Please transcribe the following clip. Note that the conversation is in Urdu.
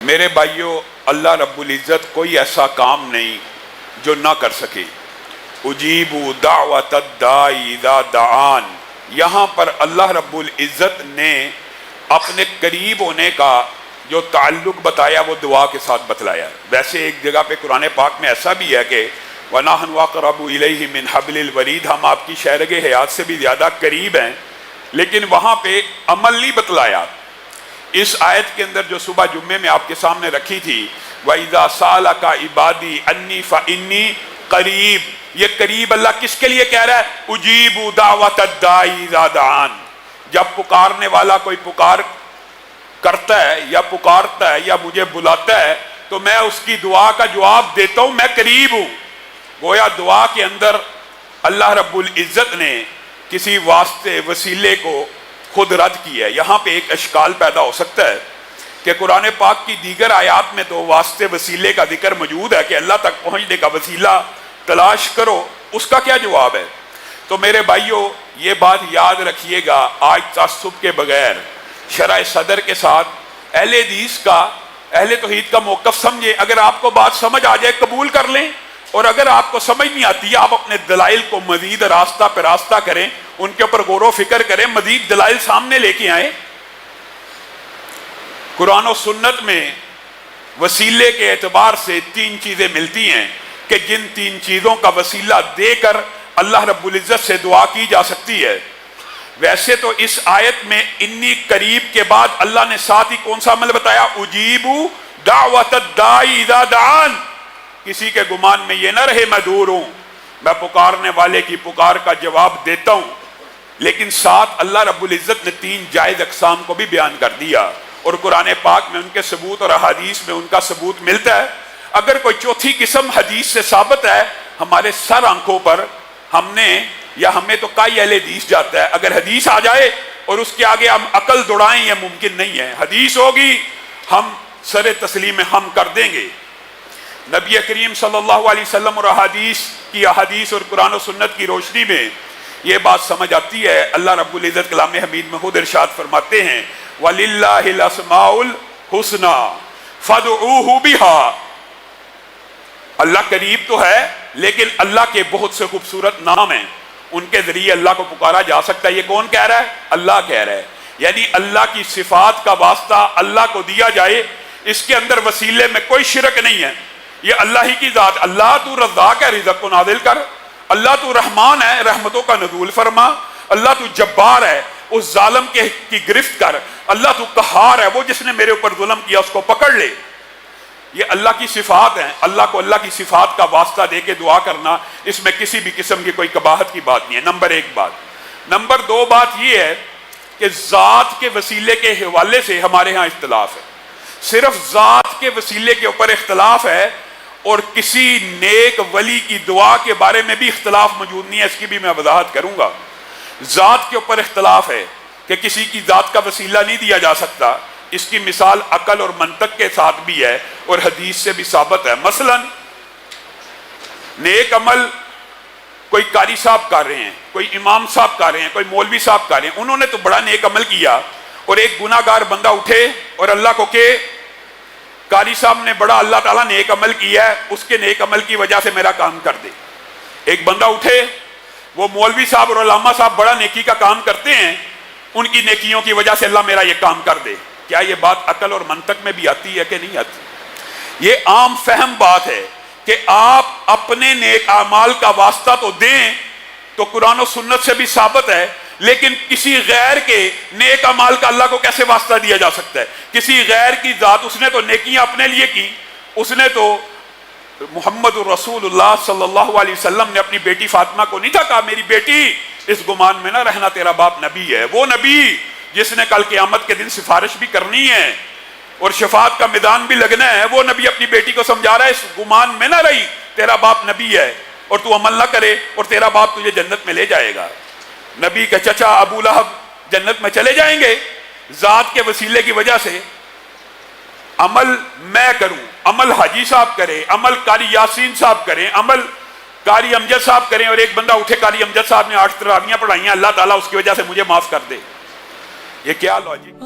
میرے بھائیوں، اللہ رب العزت کوئی ایسا کام نہیں جو نہ کر سکے۔ اجیب دعوت الداعی اذا دعان، یہاں پر اللہ رب العزت نے اپنے قریب ہونے کا جو تعلق بتایا وہ دعا کے ساتھ بتلایا۔ ویسے ایک جگہ پہ قرآن پاک میں ایسا بھی ہے کہ وَنَحْنُ أَقْرَبُ إِلَيْهِ مِنْ حَبْلِ الْوَرِيدِ، ہم آپ کی شہرگ حیات سے بھی زیادہ قریب ہیں، لیکن وہاں پہ عمل نہیں بتلایا۔ اس آیت کے اندر جو صبح جمعے میں آپ کے سامنے رکھی تھی وَإِذَا سَأَلَكَ عِبَادِي عَنِّي فَإِنِّي قریب، یہ قریب اللہ کس کے لیے کہہ رہا ہے؟ اجیب دعوت الداعی اذا دعان، جب پکارنے والا کوئی پکار کرتا ہے یا پکارتا ہے یا مجھے بلاتا ہے تو میں اس کی دعا کا جواب دیتا ہوں، میں قریب ہوں۔ گویا دعا کے اندر اللہ رب العزت نے کسی واسطے وسیلے کو خود رد کیا ہے۔ یہاں پہ ایک اشکال پیدا ہو سکتا ہے کہ قرآن پاک کی دیگر آیات میں تو واسطے وسیلے کا ذکر موجود ہے کہ اللہ تک پہنچنے کا وسیلہ تلاش کرو، اس کا کیا جواب ہے؟ تو میرے بھائیوں یہ بات یاد رکھیے گا، آج تعصب کے بغیر شرع صدر کے ساتھ اہل حدیث کا، اہل توحید کا موقف سمجھے۔ اگر آپ کو بات سمجھ آ جائے قبول کر لیں، اور اگر آپ کو سمجھ نہیں آتی آپ اپنے دلائل کو مزید راستہ پہ راستہ کریں، ان کے اوپر غور و فکر کریں، مزید دلائل سامنے لے کے آئیں۔ قرآن و سنت میں وسیلے کے اعتبار سے تین چیزیں ملتی ہیں کہ جن تین چیزوں کا وسیلہ دے کر اللہ رب العزت سے دعا کی جا سکتی ہے۔ ویسے تو اس آیت میں انی قریب کے بعد اللہ نے ساتھ ہی کون سا عمل بتایا؟ اجیب دعوت الداعی اذا دعان۔ کسی کے گمان میں یہ نہ رہے میں دور ہوں، میں پکارنے والے کی پکار کا جواب دیتا ہوں، لیکن ساتھ اللہ رب العزت نے تین جائز اقسام کو بھی بیان کر دیا، اور قرآن پاک میں ان کے ثبوت اور احادیث میں ان کا ثبوت ملتا ہے۔ اگر کوئی چوتھی قسم حدیث سے ثابت ہے، ہمارے سر آنکھوں پر ہم نے یا ہمیں تو کئی اہل حدیث جاتا ہے، اگر حدیث آ جائے اور اس کے آگے ہم عقل دوڑائیں یہ ممکن نہیں ہے۔ حدیث ہوگی ہم سر تسلیم ہم کر دیں گے۔ نبی کریم صلی اللہ علیہ وسلم اور احادیث اور قرآن و سنت کی روشنی میں یہ بات سمجھ آتی ہے۔ اللہ رب العزت کلام حمید میں خود ارشاد فرماتے ہیں وَلِلَّهِ الْأَسْمَاءُ الْحُسْنَى فَادْعُوهُ بِهَا، اللہ قریب تو ہے لیکن اللہ کے بہت سے خوبصورت نام ہیں، ان کے ذریعے اللہ کو پکارا جا سکتا ہے۔ یہ کون کہہ رہا ہے؟ اللہ کہہ رہا ہے، یعنی اللہ کی صفات کا واسطہ اللہ کو دیا جائے، اس کے اندر وسیلے میں کوئی شرک نہیں ہے، یہ اللہ ہی کی ذات۔ اللہ تو رزاق ہے، رزق کو نازل کر، اللہ تو رحمان ہے، رحمتوں کا نزول فرما، اللہ تو جبار ہے، اس ظالم کی گرفت کر، اللہ تو قہار ہے، وہ جس نے میرے اوپر ظلم کیا اس کو پکڑ لے۔ یہ اللہ کی صفات ہیں، اللہ کو اللہ کی صفات کا واسطہ دے کے دعا کرنا، اس میں کسی بھی قسم کی کوئی قباحت کی بات نہیں ہے۔ نمبر ایک بات۔ نمبر دو بات یہ ہے کہ ذات کے وسیلے کے حوالے سے ہمارے ہاں اختلاف ہے، صرف ذات کے وسیلے کے اوپر اختلاف ہے، اور کسی نیک ولی کی دعا کے بارے میں بھی اختلاف موجود نہیں ہے، اس کی بھی میں وضاحت کروں گا۔ ذات کے اوپر اختلاف ہے کہ کسی کی ذات کا وسیلہ نہیں دیا جا سکتا، اس کی مثال عقل اور منطق کے ساتھ بھی ہے اور حدیث سے بھی ثابت ہے۔ مثلا نیک عمل کوئی قاری صاحب کر رہے ہیں، کوئی امام صاحب کر رہے ہیں، کوئی مولوی صاحب کر رہے ہیں، انہوں نے تو بڑا نیک عمل کیا، اور ایک گناہ گار بندہ اٹھے اور اللہ کو کہ قاری صاحب نے بڑا اللہ تعالیٰ نیک عمل کیا ہے، اس کے نیک عمل کی وجہ سے میرا کام کر دے۔ ایک بندہ اٹھے، وہ مولوی صاحب اور علامہ صاحب بڑا نیکی کا کام کرتے ہیں، ان کی نیکیوں کی وجہ سے اللہ میرا یہ کام کر دے۔ کیا یہ بات عقل اور منطق میں بھی آتی ہے کہ نہیں آتی؟ یہ عام فہم بات ہے کہ آپ اپنے نیک اعمال کا واسطہ تو دیں، تو قرآن و سنت سے بھی ثابت ہے، لیکن کسی غیر کے نیک اعمال کا اللہ کو کیسے واسطہ دیا جا سکتا ہے؟ کسی غیر کی ذات، اس نے تو نیکیاں اپنے لیے کی، اس نے تو محمد رسول اللہ صلی اللہ علیہ وسلم نے اپنی بیٹی فاطمہ کو نہیں تھا کہا میری بیٹی اس گمان میں نہ رہنا تیرا باپ نبی ہے۔ وہ نبی جس نے کل قیامت کے دن سفارش بھی کرنی ہے اور شفاعت کا میدان بھی لگنا ہے، وہ نبی اپنی بیٹی کو سمجھا رہا ہے اس گمان میں نہ رہی، تیرا باپ نبی ہے اور تو عمل نہ کرے اور تیرا باپ تجھے جنت میں لے جائے گا۔ نبی کا چچا ابو لہب جنت میں چلے جائیں گے ذات کے وسیلے کی وجہ سے۔ عمل میں کروں، عمل حاجی صاحب کرے، عمل قاری یاسین صاحب کریں، عمل قاری امجد صاحب کریں، اور ایک بندہ اٹھے قاری امجد صاحب نے 8 تراویحیں پڑھائی ہیں، اللہ تعالیٰ اس کی وجہ سے مجھے معاف کر دے، یہ کیا لاجک؟